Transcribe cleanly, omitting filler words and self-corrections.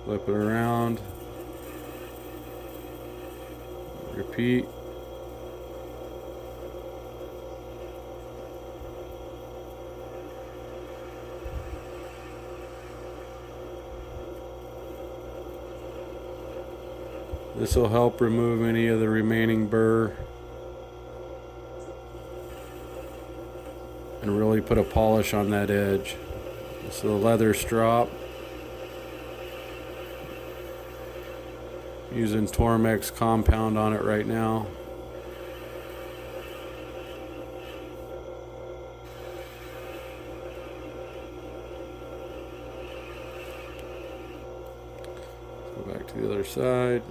Flip it around. Repeat. This will help remove any of the remaining burr and really put a polish on that edge. This is the leather strop. Using Tormek's compound on it right now. Go back to the other side.